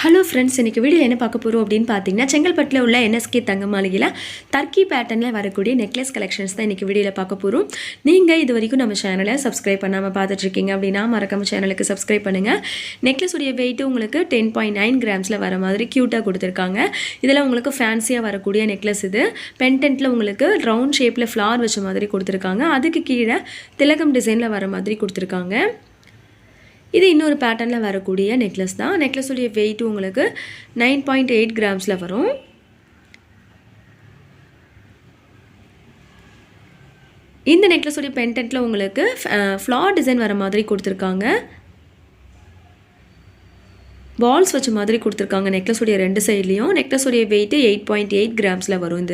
Hello friends, இன்றைக்கி வீடியோவில் என்ன பார்க்க போகிறோம் அப்படின்னு பார்த்தீங்கன்னா, செங்கல்பட்டில் உள்ள என்எஸ்கே தங்க மாளிகையில் டர்க்கி பேட்டர்னில் வரக்கூடிய நெக்லஸ் கலெக்ஷன்ஸ் தான் இன்றைக்கி வீடியோவில் பார்க்க போகிறோம். நீங்கள் இது வரைக்கும் நம்ம சேனலை சப்ஸ்கிரைப் பண்ணாமல் பார்த்துட்ருக்கீங்க அப்படின்னா மறக்காம சேனலுக்கு சப்ஸ்கிரைப் பண்ணுங்கள். நெக்லஸுடைய வெயிட்டு உங்களுக்கு 10.9 கிராம்ஸில் வர மாதிரி க்யூட்டாக கொடுத்துருக்காங்க. இதில் உங்களுக்கு ஃபேன்சியாக வரக்கூடிய நெக்லஸ் இது. பென்டென்ட்டில் உங்களுக்கு ரவுண்ட் ஷேப்பில் ஃப்ளார் வச்ச மாதிரி கொடுத்துருக்காங்க. அதுக்கு கீழே திலகம் டிசைனில் வர மாதிரி கொடுத்துருக்காங்க. இது இன்னொரு பேட்டர்னில் வரக்கூடிய நெக்லஸ் தான். நெக்லஸுடைய வெயிட் உங்களுக்கு 9.8 கிராம்ஸில் வரும். இந்த நெக்லஸுடைய பென்டென்ட்டில் உங்களுக்கு ஃப்ளார் டிசைன் வர மாதிரி கொடுத்துருக்காங்க. பால்ஸ் வச்ச மாதிரி கொடுத்துருக்காங்க நெக்லஸுடைய ரெண்டு சைட்லேயும். நெக்லஸுடைய வெயிட்டு 8.8 கிராம்ஸில் வரும்.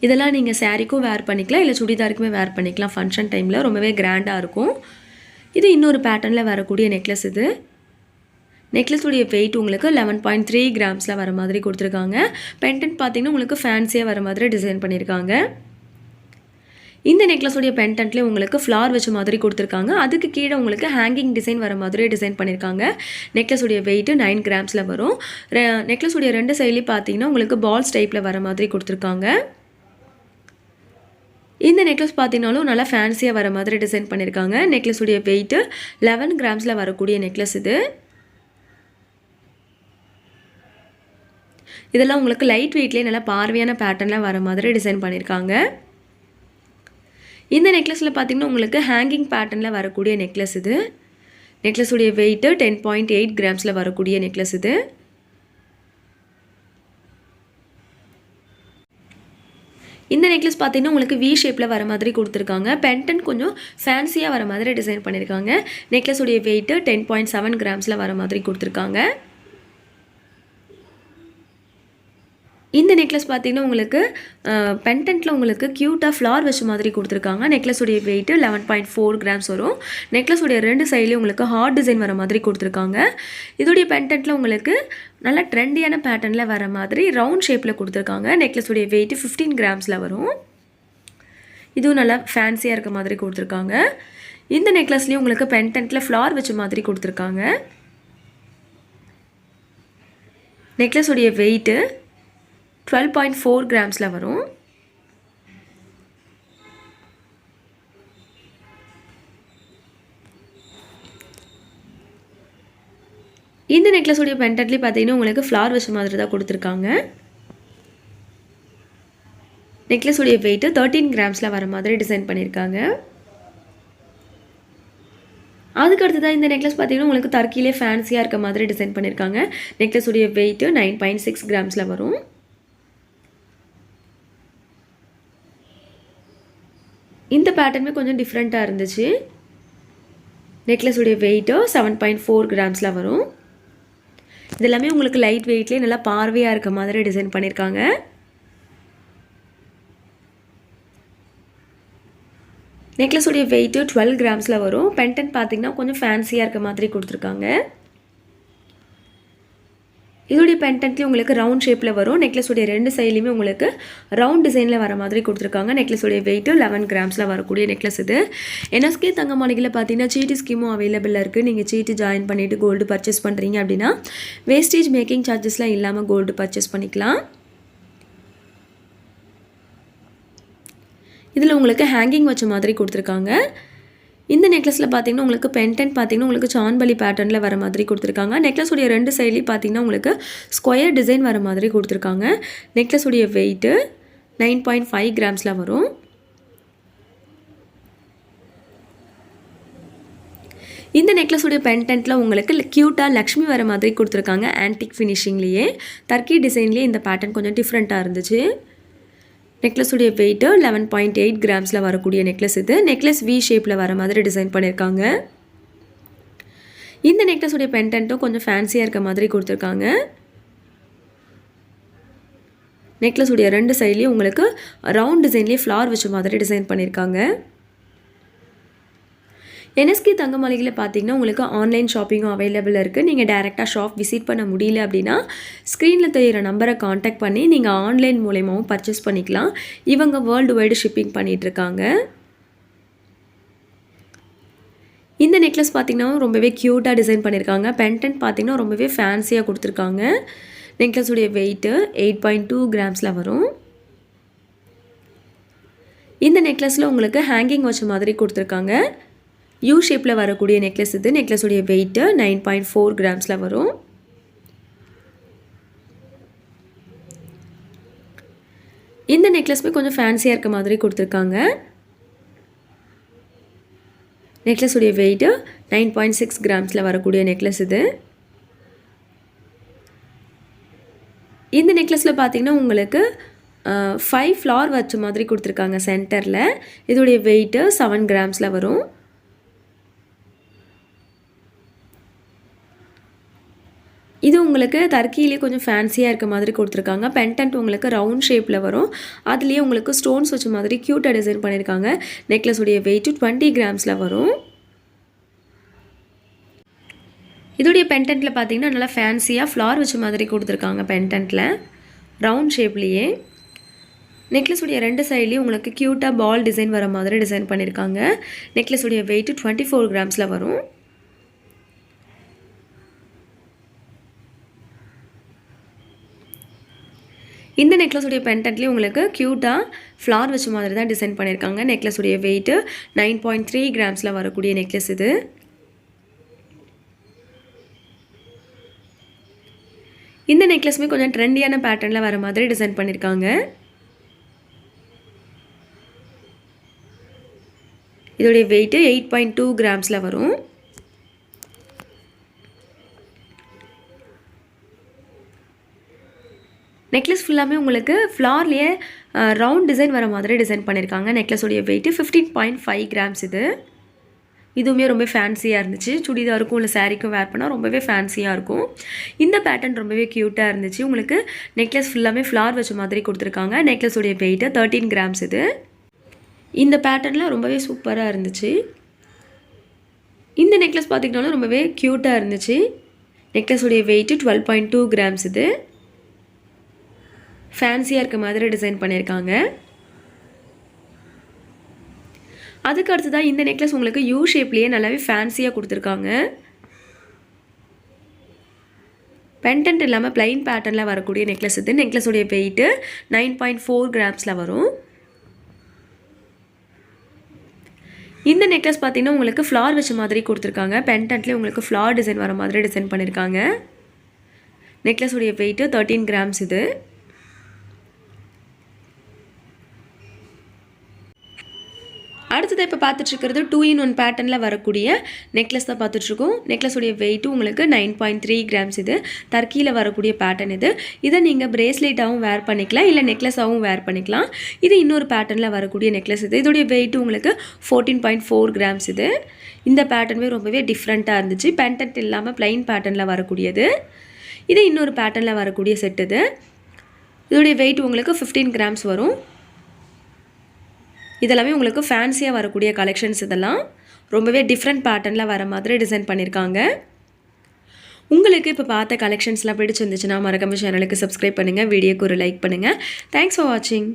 இதெல்லாம் நீங்கள் சாரீக்கும் வேர் பண்ணிக்கலாம், இல்லை சுடிதாருக்குமே வேர் பண்ணிக்கலாம். ஃபங்க்ஷன் டைமில் ரொம்பவே கிராண்டாக இருக்கும். இது இன்னொரு பேட்டர்னில் வரக்கூடிய நெக்லஸ். இது நெக்லஸுடைய வெயிட் உங்களுக்கு 11.3 கிராம்ஸில் வர மாதிரி கொடுத்துருக்காங்க. பென்டென்ட் பார்த்திங்கன்னா உங்களுக்கு ஃபேன்சியாக வர மாதிரி டிசைன் பண்ணியிருக்காங்க. இந்த நெக்லஸுடைய பென்டென்ட்லேயே உங்களுக்கு ஃப்ளார் வச்ச மாதிரி கொடுத்துருக்காங்க. அதுக்கு கீழே உங்களுக்கு ஹேங்கிங் டிசைன் வர மாதிரி டிசைன் பண்ணியிருக்காங்க. நெக்லஸுடைய வெயிட்டு 9 கிராம்ஸில் வரும். நெக்லஸுடைய ரெண்டு சைட்லேயும் பார்த்தீங்கன்னா உங்களுக்கு பால்ஸ் டைப்பில் வர மாதிரி கொடுத்துருக்காங்க. இந்த நெக்லஸ் பார்த்தீங்கனாலும் நல்லா ஃபேன்சியாக வர மாதிரி டிசைன் பண்ணியிருக்காங்க. நெக்லஸுடைய வெயிட்டு 11 கிராம்ஸில் வரக்கூடிய நெக்லஸ் இது. இதெல்லாம் உங்களுக்கு லைட் வெயிட்லேயே நல்லா பார்வையான பேட்டர்னில் வர மாதிரி டிசைன் பண்ணியிருக்காங்க. இந்த நெக்லஸில் பார்த்தீங்கன்னா உங்களுக்கு ஹேங்கிங் பேட்டர்னில் வரக்கூடிய நெக்லஸ் இது. நெக்லஸுடைய வெயிட்டு 10.8 கிராம்ஸில் வரக்கூடிய நெக்லஸ் இது. இந்த நெக்லஸ் பார்த்தீங்கன்னா உங்களுக்கு வி ஷேப்பில் வர மாதிரி கொடுத்துருக்காங்க. பென்டென்ட் கொஞ்சம் ஃபேன்சியாக வர மாதிரி டிசைன் பண்ணியிருக்காங்க. நெக்லஸுடைய வெயிட்டு 10.7 கிராம்ஸில் வர மாதிரி கொடுத்துருக்காங்க. இந்த நெக்லஸ் பார்த்தீங்கன்னா உங்களுக்கு பென்டென்ட்டில் உங்களுக்கு க்யூட்டாக ஃப்ளார் வச்ச மாதிரி கொடுத்துருக்காங்க. நெக்லஸுடைய வெயிட்டு 11.4 கிராம்ஸ் வரும். நெக்லஸுடைய ரெண்டு சைட்லேயும் உங்களுக்கு ஹார்ட் டிசைன் வர மாதிரி கொடுத்துருக்காங்க. இதோடைய பென்டென்ட்டில் உங்களுக்கு நல்லா ட்ரெண்டியான பேட்டர்னில் வர மாதிரி ரவுண்ட் ஷேப்பில் கொடுத்துருக்காங்க. நெக்லஸுடைய வெயிட்டு 15 கிராம்ஸில் வரும். இதுவும் நல்லா ஃபேன்சியாக இருக்க மாதிரி கொடுத்துருக்காங்க. இந்த நெக்லஸ்லேயும் உங்களுக்கு பென்டென்ட்டில் ஃப்ளார் வச்ச மாதிரி கொடுத்துருக்காங்க. நெக்லஸுடைய வெயிட்டு 12.4 கிராம்ஸில் வரும். இந்த நெக்லஸுடைய பென்டென்ட்லேயே பார்த்தீங்கன்னா உங்களுக்கு ஃப்ளார் வச்ச மாதிரி தான் கொடுத்துருக்காங்க. நெக்லஸுடைய வெயிட்டு 13 கிராம்ஸில் வர மாதிரி டிசைன் பண்ணியிருக்காங்க. அதுக்கு அடுத்ததாக இந்த நெக்லஸ் பார்த்தீங்கன்னா உங்களுக்கு டர்க்கிலே ஃபேன்சியாக இருக்க மாதிரி டிசைன் பண்ணியிருக்காங்க. நெக்லஸுடைய வெயிட்டு 9.6 கிராம்ஸில் வரும். இந்த பேட்டர்னுமே கொஞ்சம் டிஃப்ரெண்ட்டாக இருந்துச்சு. நெக்லஸுடைய வெயிட்டு 7.4 கிராம்ஸில் வரும். இது எல்லாமே உங்களுக்கு லைட் வெயிட்லேயே நல்லா பார்வையாக இருக்க மாதிரி டிசைன் பண்ணியிருக்காங்க. நெக்லஸுடைய வெயிட்டு 12 கிராம்ஸில் வரும். பென்டென்ட் பார்த்திங்கன்னா கொஞ்சம் ஃபேன்சியாக இருக்க மாதிரி கொடுத்துருக்காங்க. இதோடைய பென்டென்ட்லேயும் உங்களுக்கு ரவுண்ட் ஷேப்பில் வரும். நெக்லஸுடைய ரெண்டு சைட்லேயுமே உங்களுக்கு ரவுண்ட் டிசைனில் வர மாதிரி கொடுத்துருக்காங்க. நெக்லஸுடைய வெயிட்டு 11 கிராம்ஸில் வரக்கூடிய நெக்லஸ் இது. என்எஸ்கே தங்க மாளிகையில் பார்த்தீங்கன்னா சீட்டு ஸ்கீமும் அவைலபிளாக இருக்குது. நீங்கள் சீட்டு ஜாயின் பண்ணிவிட்டு கோல்டு பர்ச்சேஸ் பண்ணுறீங்க அப்படின்னா வேஸ்டேஜ் மேக்கிங் சார்ஜஸ்லாம் இல்லாமல் கோல்டு பர்ச்சேஸ் பண்ணிக்கலாம். இதில் உங்களுக்கு ஹேங்கிங் வச்ச மாதிரி கொடுத்துருக்காங்க. இந்த நெக்லஸில் பார்த்தீங்கன்னா உங்களுக்கு பென்டென்ட் பார்த்தீங்கன்னா உங்களுக்கு சான்பலி பேட்டர்னில் வர மாதிரி கொடுத்துருக்காங்க. நெக்லஸுடைய ரெண்டு சைட்லேயும் பார்த்தீங்கன்னா உங்களுக்கு ஸ்கொயர் டிசைன் வர மாதிரி கொடுத்துருக்காங்க. நெக்லஸுடைய வெயிட்டு 9.5 கிராம்ஸில் வரும். இந்த நெக்லஸுடைய பென்டென்ட்டில் உங்களுக்கு க்யூட்டாக லக்ஷ்மி வர மாதிரி கொடுத்துருக்காங்க. ஆன்டிக் ஃபினிஷிங்லேயே டர்க்கி டிசைன்லேயே இந்த பேட்டர்ன் கொஞ்சம் டிஃப்ரெண்ட்டாக இருந்துச்சு. நெக்லஸுடைய வெயிட்டு 11.8 கிராம்ஸில் வரக்கூடிய நெக்லஸ் இது. நெக்லஸ் வி ஷேப்பில் வர மாதிரி டிசைன் பண்ணியிருக்காங்க. இந்த நெக்லஸுடைய பென்டென்ட்டும் கொஞ்சம் ஃபேன்சியாக இருக்க மாதிரி கொடுத்துருக்காங்க. நெக்லஸுடைய ரெண்டு சைட்லேயும் உங்களுக்கு ரவுண்ட் டிசைன்லேயே ஃப்ளார் வச்ச மாதிரி டிசைன் பண்ணியிருக்காங்க. என்எஸ்கே தங்க மாளிகையில் பார்த்தீங்கன்னா உங்களுக்கு ஆன்லைன் ஷாப்பிங்கும் அவைலபிளாக இருக்குது. நீங்கள் டேரெக்டாக ஷாப் விசிட் பண்ண முடியல அப்படின்னா ஸ்க்ரீனில் தெரிகிற நம்பரை காண்டாக்ட் பண்ணி நீங்கள் ஆன்லைன் மூலமாகவும் பர்ச்சேஸ் பண்ணிக்கலாம். இவங்க வேர்ல்டு வைடு ஷிப்பிங் பண்ணிகிட்ருக்காங்க. இந்த நெக்லஸ் பார்த்திங்கன்னா ரொம்பவே க்யூட்டாக டிசைன் பண்ணியிருக்காங்க. பெண்டன்ட் பார்த்திங்கன்னா ரொம்பவே ஃபேன்சியாக கொடுத்துருக்காங்க. நெக்லஸுடைய வெயிட்டு 8.2 கிராம்ஸில் வரும். இந்த நெக்லஸில் உங்களுக்கு ஹேங்கிங் வச்ச மாதிரி கொடுத்துருக்காங்க. யூ ஷேப்பில் வரக்கூடிய நெக்லஸ் இது. நெக்லஸுடைய வெயிட்டு 9.4 கிராம்ஸில் வரும். இந்த நெக்லஸுமே கொஞ்சம் ஃபேன்சியாக இருக்க மாதிரி கொடுத்துருக்காங்க. நெக்லஸுடைய வெயிட்டு 9.6 கிராம்ஸில் வரக்கூடிய நெக்லஸ் இது. இந்த நெக்லஸில் பார்த்திங்கன்னா உங்களுக்கு 5 ஃப்ளார் வச்ச மாதிரி கொடுத்துருக்காங்க சென்டரில். இதோடைய வெயிட்டு 7 கிராம்ஸில் வரும். இது உங்களுக்கு தர்க்கியிலே கொஞ்சம் ஃபேன்சியாக இருக்க மாதிரி கொடுத்துருக்காங்க. பெண்டன்ட் உங்களுக்கு ரவுண்ட் ஷேப்பில் வரும். அதுலேயே உங்களுக்கு ஸ்டோன்ஸ் வச்ச மாதிரி க்யூட்டாக டிசைன் பண்ணியிருக்காங்க. நெக்லஸுடைய வெயிட்டு 20 கிராம்ஸில் வரும். இதோடைய பெண்டன்ட்டில் பார்த்தீங்கன்னா நல்லா ஃபேன்சியாக ஃப்ளார் வச்ச மாதிரி கொடுத்துருக்காங்க. பெண்டன்ட்டில் ரவுண்ட் ஷேப்லேயே நெக்லஸுடைய 2 சைட்லேயும் உங்களுக்கு க்யூட்டாக பால் டிசைன் வர மாதிரி டிசைன் பண்ணியிருக்காங்க. நெக்லஸுடைய வெயிட்டு 24 கிராம்ஸில் வரும். இந்த நெக்லஸுடைய பெண்டன்ட்லேயே உங்களுக்கு க்யூட்டாக ஃப்ளார் வச்ச மாதிரி தான் டிசைன் பண்ணியிருக்காங்க. நெக்லஸுடைய வெயிட்டு 9.3 கிராம்ஸில் வரக்கூடிய நெக்லஸ் இது. இந்த நெக்லஸுமே கொஞ்சம் ட்ரெண்டியான பேட்டர்னில் வர மாதிரி டிசைன் பண்ணியிருக்காங்க. இதோடைய வெயிட்டு 8.2 கிராம்ஸில் வரும். நெக்லஸ் ஃபுல்லாமே உங்களுக்கு ஃப்ளார்லேயே ரவுண்ட் டிசைன் வர மாதிரி டிசைன் பண்ணியிருக்காங்க. நெக்லஸுடைய வெயிட்டு 15.5 கிராம்ஸ் இது. இதுவுமே ரொம்ப ஃபேன்சியாக இருந்துச்சு. சுடிதாருக்கும் இல்லை சாரீக்கும் வேர் பண்ணால் ரொம்பவே ஃபேன்சியாக இருக்கும். இந்த பேட்டர்ன் ரொம்பவே க்யூட்டாக இருந்துச்சு. உங்களுக்கு நெக்லஸ் ஃபுல்லாமே ஃப்ளார் வச்ச மாதிரி கொடுத்துருக்காங்க. நெக்லஸுடைய வெயிட்டு 13 கிராம்ஸ் இது. இந்த பேட்டர்னில் ரொம்பவே சூப்பராக இருந்துச்சு. இந்த நெக்லஸ் பார்த்திங்கனாலும் ரொம்பவே க்யூட்டாக இருந்துச்சு. நெக்லஸுடைய வெயிட்டு 12.2 கிராம்ஸ் இது. ஃபேன்சியாக இருக்க மாதிரி டிசைன் பண்ணியிருக்காங்க. அதுக்கு அடுத்ததான் இந்த நெக்லஸ் உங்களுக்கு யூ ஷேப்லேயே நல்லாவே ஃபேன்சியாக கொடுத்துருக்காங்க. பெண்டன்ட் இல்லாமல் பிளைன் பேட்டர்னில் வரக்கூடிய நெக்லஸ் இது. நெக்லஸுடைய வெயிட்டு 9.4 கிராம்ஸில் வரும். இந்த நெக்லஸ் பார்த்திங்கன்னா உங்களுக்கு ஃப்ளார் வச்ச மாதிரி கொடுத்துருக்காங்க. பெண்டன்ட்லேயே உங்களுக்கு ஃப்ளார் டிசைன் வர மாதிரி டிசைன் பண்ணியிருக்காங்க. நெக்லஸுடைய வெயிட்டு 13 கிராம்ஸ் இது. அடுத்தது இப்போ பார்த்துட்ருக்கிறது 2-in-1 பேட்டர்னில் வரக்கூடிய நெக்லஸ் தான் பார்த்துட்ருக்கோம். நெக்லஸுடைய வெயிட்டு உங்களுக்கு 9.3 கிராம்ஸ் இது. டர்க்கியில் வரக்கூடிய பேட்டர்ன் இது. இதை நீங்கள் பிரேஸ்லெட்டாகவும் வேர் பண்ணிக்கலாம், இல்லை நெக்லஸாகவும் வேர் பண்ணிக்கலாம். இது இன்னொரு பேட்டர்னில் வரக்கூடிய நெக்லஸ் இது. இதோடைய வெயிட்டு உங்களுக்கு 14.4 கிராம்ஸ் இது. இந்த பேட்டர்னுமே ரொம்பவே டிஃப்ரெண்ட்டாக இருந்துச்சு. பெண்டன்ட் இல்லாமல் பிளைன் பேட்டர்னில் வரக்கூடியது. இது இன்னொரு பேட்டர்னில் வரக்கூடிய செட் இது. இதோடைய வெயிட் உங்களுக்கு 15 கிராம்ஸ் வரும். இதெல்லாமே உங்களுக்கு ஃபேன்சியாக வரக்கூடிய கலெக்ஷன்ஸ். இதெல்லாம் ரொம்பவே டிஃப்ரெண்ட் பேட்டர்னில் வர மாதிரி டிசைன் பண்ணியிருக்காங்க. உங்களுக்கு இப்போ பார்த்த கலெக்ஷன்ஸ்லாம் பிடிச்சிருந்துச்சுன்னா மறக்காம சேனலுக்கு சப்ஸ்கிரைப் பண்ணுங்கள், வீடியோக்கு ஒரு லைக் பண்ணுங்கள். தேங்க்ஸ் ஃபார் வாட்சிங்.